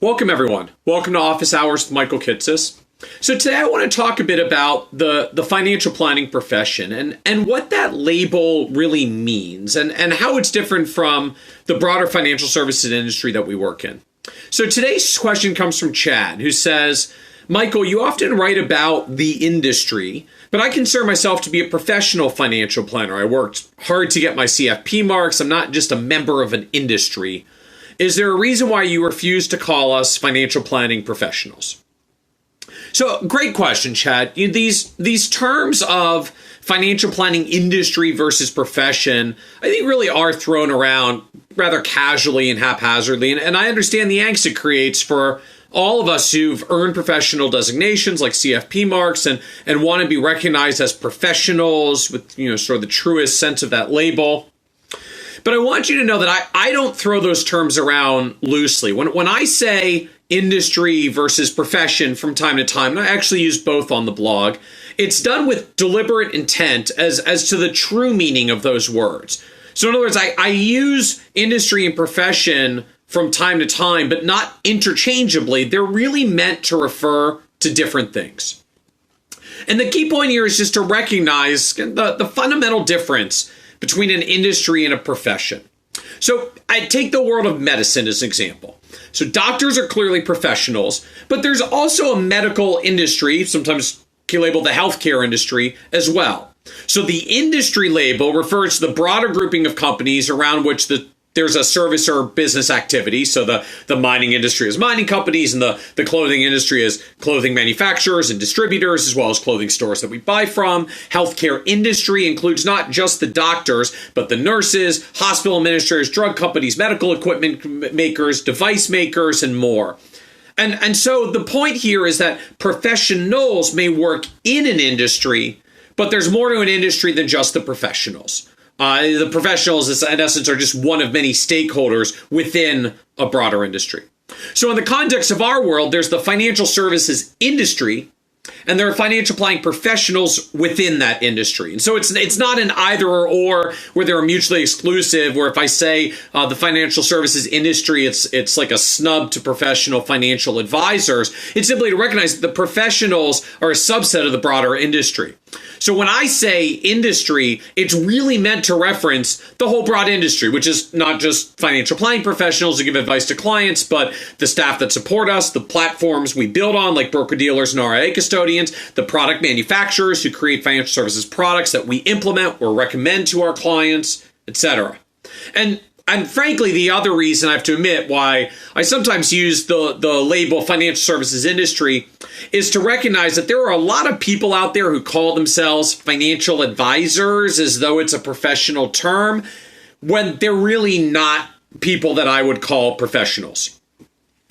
Welcome, everyone. Welcome to Office Hours with Michael Kitces. So today I want to talk a bit about the financial planning profession and what that label really means and how it's different from the broader financial services industry that we work in. So today's question comes from Chad, who says, Michael, you often write about the industry, but I consider myself to be a professional financial planner. I worked hard to get my CFP marks. I'm not just a member of an industry. Is there a reason why you refuse to call us financial planning professionals? So, great question, Chad. These terms of financial planning industry versus profession, I think really are thrown around rather casually and haphazardly. And I understand the angst it creates for all of us who've earned professional designations like CFP marks and want to be recognized as professionals with, sort of the truest sense of that label. But I want you to know that I don't throw those terms around loosely. When I say industry versus profession from time to time, and I actually use both on the blog, it's done with deliberate intent as to the true meaning of those words. So in other words, I use industry and profession from time to time, but not interchangeably. They're really meant to refer to different things. And the key point here is just to recognize the fundamental difference between an industry and a profession. So I take the world of medicine as an example. So doctors are clearly professionals, but there's also a medical industry, sometimes labeled the healthcare industry as well. So the industry label refers to the broader grouping of companies around which there's a service or business activity. So the mining industry is mining companies, and the clothing industry is clothing manufacturers and distributors, as well as clothing stores that we buy from. Healthcare industry includes not just the doctors, but the nurses, hospital administrators, drug companies, medical equipment makers, device makers, and more. And so the point here is that professionals may work in an industry, but there's more to an industry than just the professionals. The professionals, in essence, are just one of many stakeholders within a broader industry. So in the context of our world, there's the financial services industry, and there are financial planning professionals within that industry. And so it's not an either or where they're mutually exclusive, where if I say the financial services industry, it's like a snub to professional financial advisors. It's simply to recognize that the professionals are a subset of the broader industry. So when I say industry, it's really meant to reference the whole broad industry, which is not just financial planning professionals who give advice to clients, but the staff that support us, the platforms we build on, like broker-dealers and RIA custodians, the product manufacturers who create financial services products that we implement or recommend to our clients, etc. And frankly, the other reason I have to admit why I sometimes use the label financial services industry is to recognize that there are a lot of people out there who call themselves financial advisors as though it's a professional term, when they're really not people that I would call professionals.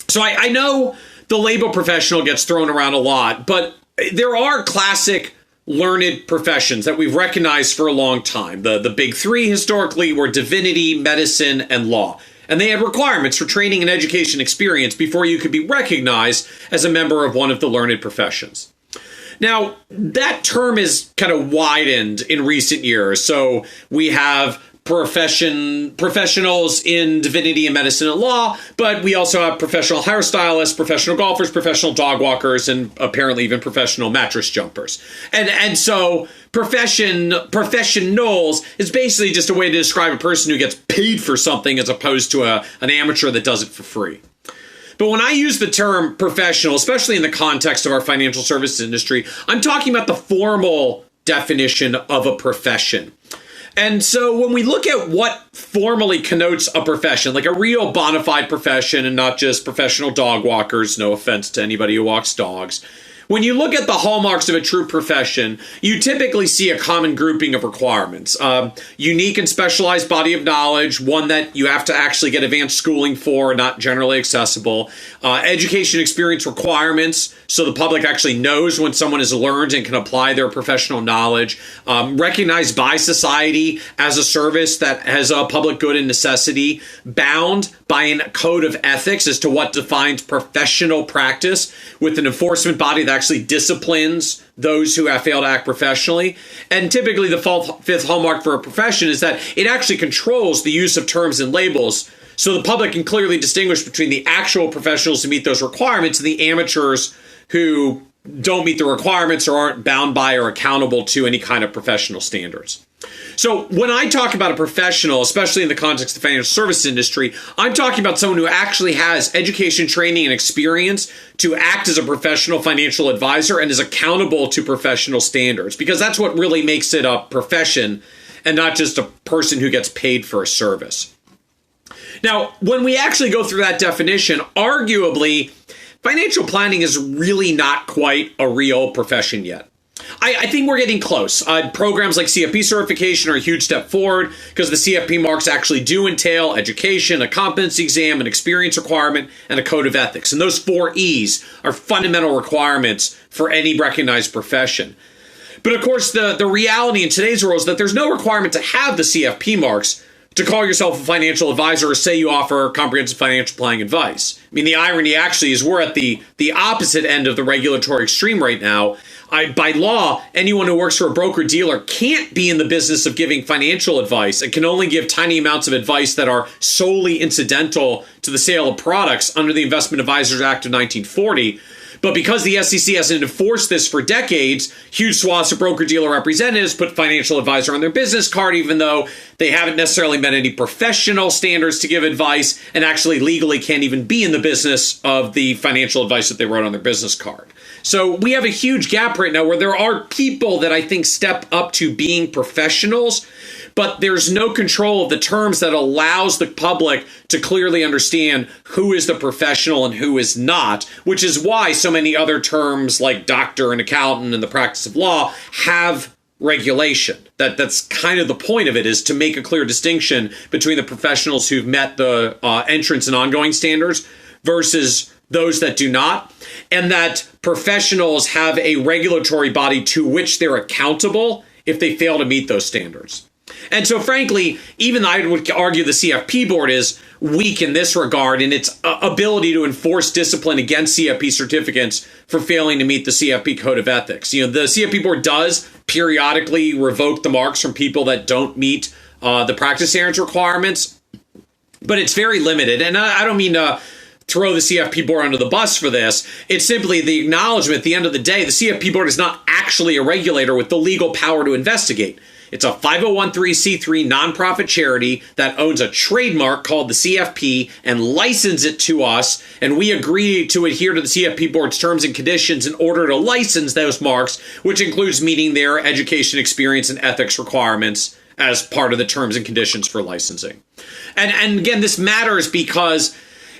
So I know the label professional gets thrown around a lot, but there are classic learned professions that we've recognized for a long time. The big three historically were divinity, medicine, and law. And they had requirements for training and education experience before you could be recognized as a member of one of the learned professions. Now, that term is kind of widened in recent years. So we have professionals in divinity and medicine and law, but we also have professional hairstylists, professional golfers, professional dog walkers, and apparently even professional mattress jumpers. And so professionals is basically just a way to describe a person who gets paid for something as opposed to an amateur that does it for free. But when I use the term professional, especially in the context of our financial services industry, I'm talking about the formal definition of a profession. And so when we look at what formally connotes a profession, like a real bona fide profession and not just professional dog walkers, no offense to anybody who walks dogs, when you look at the hallmarks of a true profession, you typically see a common grouping of requirements. Unique and specialized body of knowledge, one that you have to actually get advanced schooling for, not generally accessible. Education experience requirements, so the public actually knows when someone is learned and can apply their professional knowledge. Recognized by society as a service that has a public good and necessity. Bound by a code of ethics as to what defines professional practice, with an enforcement body that actually disciplines those who have failed to act professionally. And typically the fifth hallmark for a profession is that it actually controls the use of terms and labels So the public can clearly distinguish between the actual professionals who meet those requirements and the amateurs who don't meet the requirements or aren't bound by or accountable to any kind of professional standards. So when I talk about a professional, especially in the context of the financial services industry, I'm talking about someone who actually has education, training, and experience to act as a professional financial advisor and is accountable to professional standards, because that's what really makes it a profession and not just a person who gets paid for a service. Now, when we actually go through that definition, arguably, financial planning is really not quite a real profession yet. I think we're getting close. Programs like CFP certification are a huge step forward because the CFP marks actually do entail education, a competency exam, an experience requirement, and a code of ethics. And those 4 E's are fundamental requirements for any recognized profession. But of course, the reality in today's world is that there's no requirement to have the CFP marks to call yourself a financial advisor or say you offer comprehensive financial planning advice. I mean, the irony actually is we're at the opposite end of the regulatory extreme right now. By law, anyone who works for a broker-dealer can't be in the business of giving financial advice and can only give tiny amounts of advice that are solely incidental to the sale of products under the Investment Advisors Act of 1940. But because the SEC hasn't enforced this for decades, huge swaths of broker-dealer representatives put financial advisor on their business card, even though they haven't necessarily met any professional standards to give advice and actually legally can't even be in the business of the financial advice that they wrote on their business card. So we have a huge gap right now where there are people that I think step up to being professionals, but there's no control of the terms that allows the public to clearly understand who is the professional and who is not, which is why so many other terms like doctor and accountant and the practice of law have regulation. That's kind of the point of it, is to make a clear distinction between the professionals who've met the entrance and ongoing standards versus those that do not, and that professionals have a regulatory body to which they're accountable if they fail to meet those standards. And so frankly, even I would argue the CFP board is weak in this regard in its ability to enforce discipline against CFP certificates for failing to meet the CFP code of ethics. You know, the CFP board does periodically revoke the marks from people that don't meet the practice standards requirements, but it's very limited. And I don't mean to throw the CFP board under the bus for this. It's simply the acknowledgement at the end of the day, the CFP board is not actually a regulator with the legal power to investigate. It's a 501(c)(3) nonprofit charity that owns a trademark called the CFP and license it to us, and we agree to adhere to the CFP board's terms and conditions in order to license those marks, which includes meeting their education, experience, and ethics requirements as part of the terms and conditions for licensing. And again, this matters because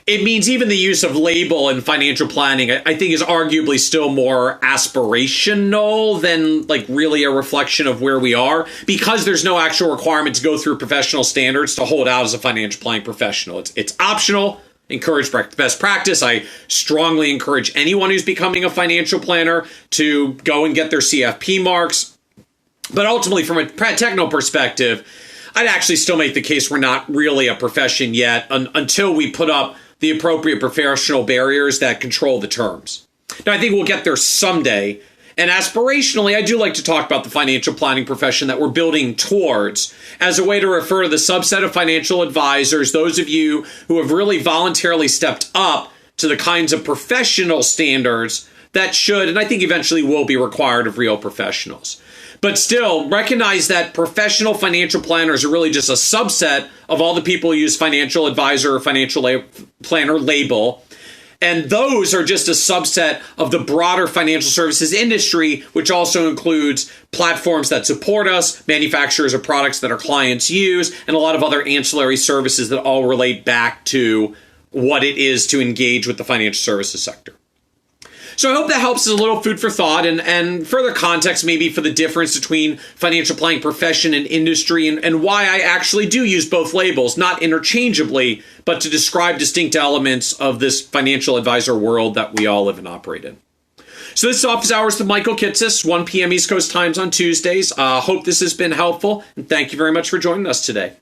it means even the use of label in financial planning, I think, is arguably still more aspirational than like really a reflection of where we are, because there's no actual requirement to go through professional standards to hold out as a financial planning professional. It's optional, encourage best practice. I strongly encourage anyone who's becoming a financial planner to go and get their CFP marks. But ultimately, from a technical perspective, I'd actually still make the case we're not really a profession yet until we put up the appropriate professional barriers that control the terms. Now, I think we'll get there someday. And aspirationally, I do like to talk about the financial planning profession that we're building towards as a way to refer to the subset of financial advisors, those of you who have really voluntarily stepped up to the kinds of professional standards that should, and I think eventually will be required of real professionals. But still, recognize that professional financial planners are really just a subset of all the people who use financial advisor or financial planner label. And those are just a subset of the broader financial services industry, which also includes platforms that support us, manufacturers of products that our clients use, and a lot of other ancillary services that all relate back to what it is to engage with the financial services sector. So I hope that helps as a little food for thought and further context maybe for the difference between financial planning profession and industry and why I actually do use both labels, not interchangeably, but to describe distinct elements of this financial advisor world that we all live and operate in. So this is Office Hours with Michael Kitces, 1 p.m. East Coast times on Tuesdays. Hope this has been helpful, and thank you very much for joining us today.